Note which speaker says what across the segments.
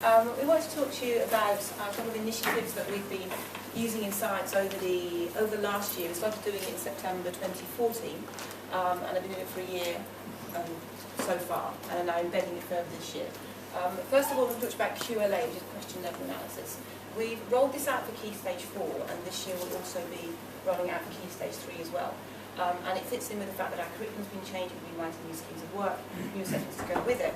Speaker 1: We want to talk to you about a couple of initiatives that we've been using in science over last year. We started doing it in September 2014, and I've been doing it for a year so far, and are now embedding it further this year. First of all, we'll talk about QLA, which is question level analysis. We've rolled this out for Key Stage 4, and this year we'll also be rolling out for Key Stage 3 as well. And it fits in with the fact that our curriculum's been changed, we've been writing new schemes of work, new assessments to go with it.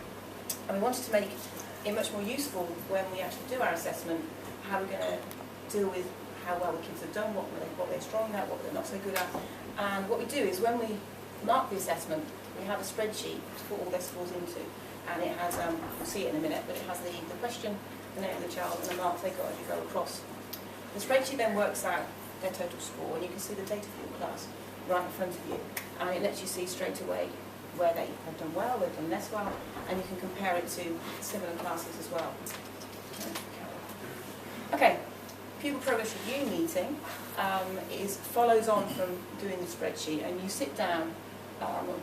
Speaker 1: And we wanted to make it much more useful when we actually do our assessment, how we're going to deal with how well the kids have done, what they're strong at, what they're not so good at. And what we do is when we mark the assessment, we have a spreadsheet to put all their scores into. And it has, we'll see it in a minute, but it has the question, the name of the child, and the marks they got as you go across. The spreadsheet then works out their total score, and you can see the data for your class right in front of you. And it lets you see straight away where they have done well, they've done less well, and you can compare it to similar classes as well. Okay, pupil progress review meeting follows on from doing the spreadsheet, and you sit down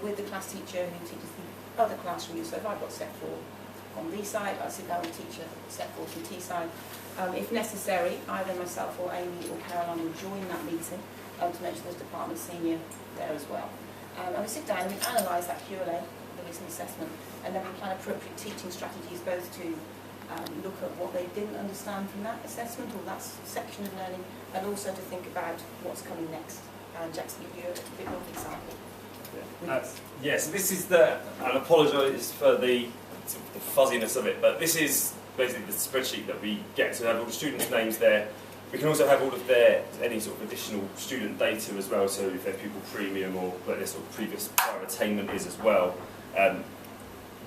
Speaker 1: with the class teacher who teaches the other class from you. So if I've got set 4 on B side, I sit down with the teacher set 4 from T side. If necessary, either myself or Amy or Caroline will join that meeting to make sure there's department senior there as well. And we sit down and we analyse that QLA, the recent assessment, and then we plan appropriate teaching strategies both to look at what they didn't understand from that assessment or that section of learning, and also to think about what's coming next. And Jackson give you a bit more of an example.
Speaker 2: Yes, this is and I apologise for the fuzziness of it, but this is basically the spreadsheet that we get to have all the students' names there. We can also have all of any sort of additional student data as well, so if their pupil premium or what their sort of previous prior attainment is as well.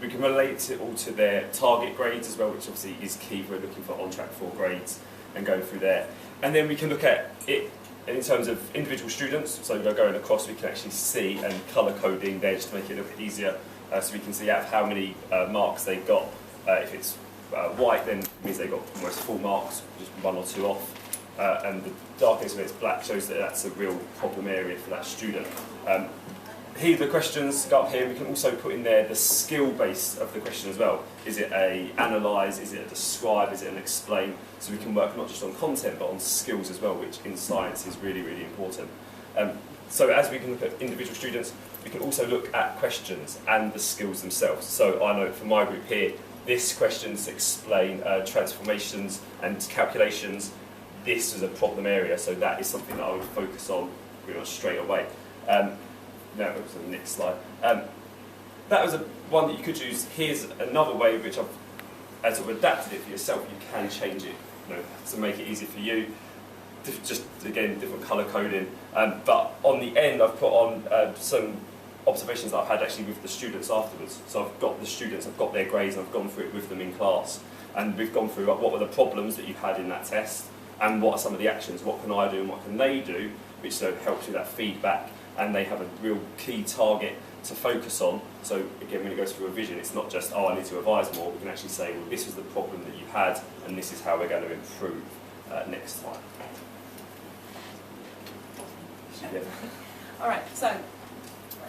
Speaker 2: We can relate it all to their target grades as well, which obviously is key if we're looking for on-track 4 grades and going through there. And then we can look at it in terms of individual students, so going across we can actually see and colour coding there just to make it a little bit easier, so we can see out how many marks they got. If it's white, then it means they got almost full marks, just 1 or 2 off. And the darkness of it's black shows that that's a real problem area for that student. Here the questions go up here. We can also put in there the skill base of the question as well. Is it a analyse, is it a describe, is it an explain? So we can work not just on content but on skills as well, which in science is really, really important. So as we can look at individual students, we can also look at questions and the skills themselves. So I know for my group here, this questions explain transformations and calculations. This is a problem area, so that is something that I would focus on pretty much straight away. Now, it was the next slide. That was one that you could use. Here's another way which as I've adapted it for yourself, you can change it, to make it easy for you. Just, again, different colour coding. But on the end, I've put on some observations that I've had actually with the students afterwards. So I've got the students, I've got their grades, and I've gone through it with them in class. And we've gone through what were the problems that you had in that test, and what are some of the actions, what can I do and what can they do, which helps with that feedback, and they have a real key target to focus on. So again, when it goes through revision, it's not just, oh, I need to revise more. We can actually say, well, this was the problem that you had, and this is how we're going to improve next time. Yeah.
Speaker 1: All right, so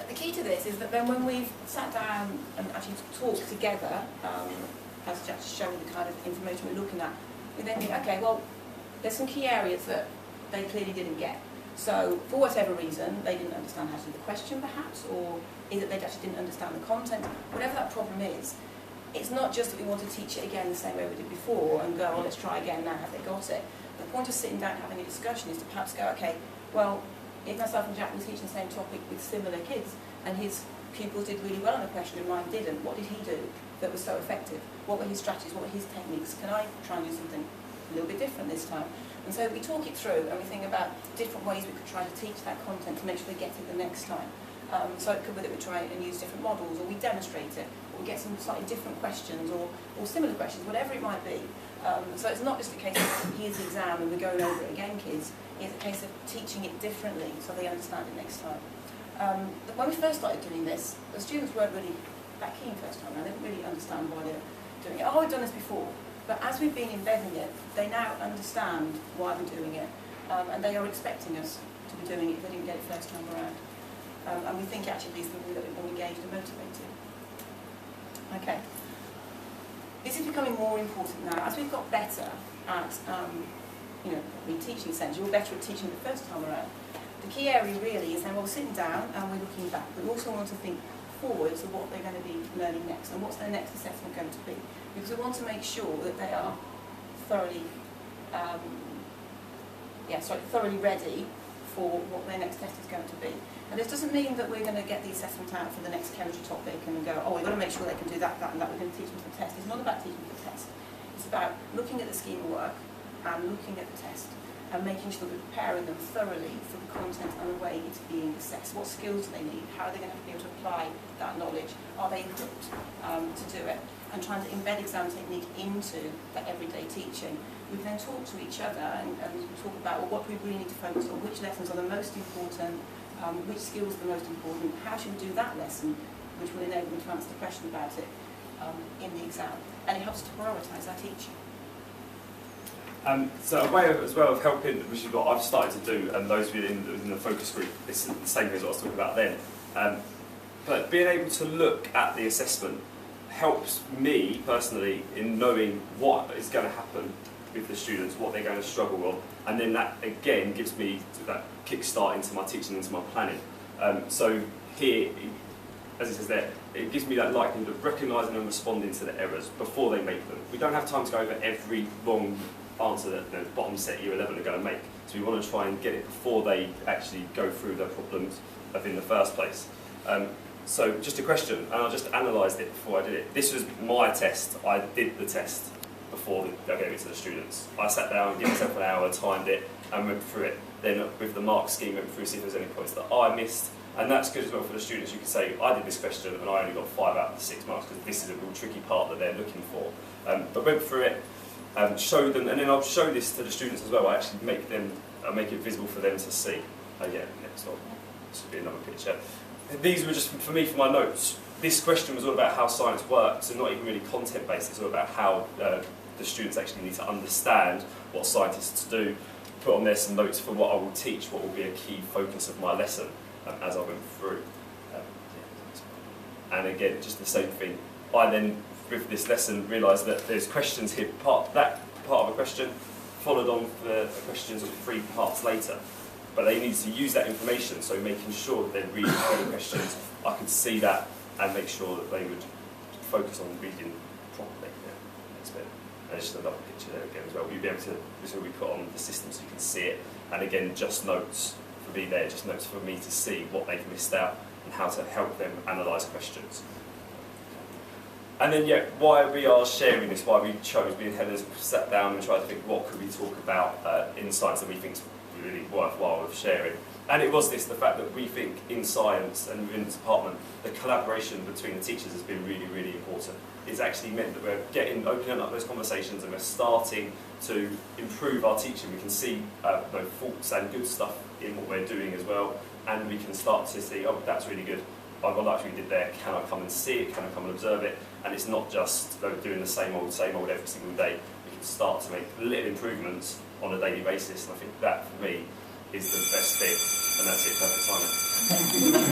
Speaker 1: the key to this is that then when we've sat down and actually talked together, as Jack showed the kind of information we're looking at, we then think, okay, well, there's some key areas that they clearly didn't get. So, for whatever reason, they didn't understand how to do the question, perhaps, or is it they actually didn't understand the content. Whatever that problem is, it's not just that we want to teach it again the same way we did before and go, oh, let's try again now, have they got it? The point of sitting down and having a discussion is to perhaps go, okay, well, if myself and Jack were teaching the same topic with similar kids, and his pupils did really well on a question and mine didn't, what did he do that was so effective? What were his strategies? What were his techniques? Can I try and do something a little bit different this time? And so we talk it through and we think about different ways we could try to teach that content to make sure they get it the next time. So it could be that we try and use different models, or we demonstrate it, or we get some slightly different questions or similar questions, whatever it might be. So it's not just a case of here's the exam and we're going over it again, kids. It's a case of teaching it differently so they understand it next time. When we first started doing this, the students weren't really that keen first time. They didn't really understand why they're doing it. Oh, we've done this before. But as we've been embedding it, they now understand why we're doing it, and they are expecting us to be doing it if they didn't get it first time around. And we think actually these things will be more engaged and motivated. Okay. This is becoming more important now. As we've got better at teaching essentially, we're better at teaching the first time around. The key area really is then we're sitting down and we're looking back. We also want to think forward to what they're going to be learning next and what's their next assessment going to be. Because we want to make sure that they are thoroughly ready for what their next test is going to be. And this doesn't mean that we're going to get the assessment out for the next chemistry topic and go, oh, we've got to make sure they can do that, that and that, we're going to teach them the test. It's not about teaching the test. It's about looking at the scheme of work and looking at the test and making sure that we're preparing them thoroughly for the content and the way it's being assessed. What skills do they need? How are they going to be able to apply that knowledge? Are they equipped to do it? And trying to embed exam technique into that everyday teaching. We can then talk to each other and talk about, well, what do we really need to focus on? Which lessons are the most important? Which skills are the most important? How should we do that lesson? Which will enable them to answer the question about it in the exam. And it helps to prioritise our teaching.
Speaker 2: So a way as well of helping, which is what I've started to do, and those of you in the focus group, it's the same thing as what I was talking about then. But being able to look at the assessment helps me personally in knowing what is going to happen with the students, what they're going to struggle on, and then that again gives me that kickstart into my teaching, into my planning. So here, as it says there, it gives me that likelihood of recognising and responding to the errors before they make them. We don't have time to go over every wrong answer that the bottom set year 11 are going to make, so we want to try and get it before they actually go through the problems in the first place. So just a question, and I just analysed it before I did it. This was my test. I did the test before I gave it to the students. I sat down, gave myself an hour, timed it, and went through it. Then with the mark scheme, went through, see if there's any points that I missed. And that's good as well for the students. You can say, I did this question and I only got 5 out of the 6 marks because this is a real tricky part that they're looking for. But went through it, show them, and then I'll show this to the students as well. I actually make it visible for them to see. Next one. This would be another picture. These were just for me, for my notes. This question was all about how science works, and not even really content-based. It's all about how the students actually need to understand what scientists do, put on there some notes for what I will teach, what will be a key focus of my lesson as I went through. And again, just the same thing. I then, with this lesson, realised that there's questions here, that part of a question, followed on for the questions of 3 parts later. But they needed to use that information, so making sure that they're reading through the questions, I could see that and make sure that they would focus on reading properly. Next bit. And just another picture there again as well. You'll be able to, this will be put on the system so you can see it. And again, just notes for me there, just notes for me to see what they've missed out and how to help them analyse questions. And then, why we are sharing this, why we chose, me and Helen sat down and tried to think what could we talk about in science that we think is really worthwhile of sharing. And it was this, the fact that we think in science and within the department, the collaboration between the teachers has been really, really important. It's actually meant that we're opening up those conversations and we're starting to improve our teaching. We can see faults and good stuff in what we're doing as well, and we can start to see, oh, that's really good. I like what we did there. Can I come and see it? Can I come and observe it? And it's not just doing the same old every single day. We can start to make little improvements on a daily basis, and I think that for me is the best thing. And that's it, perfect timing.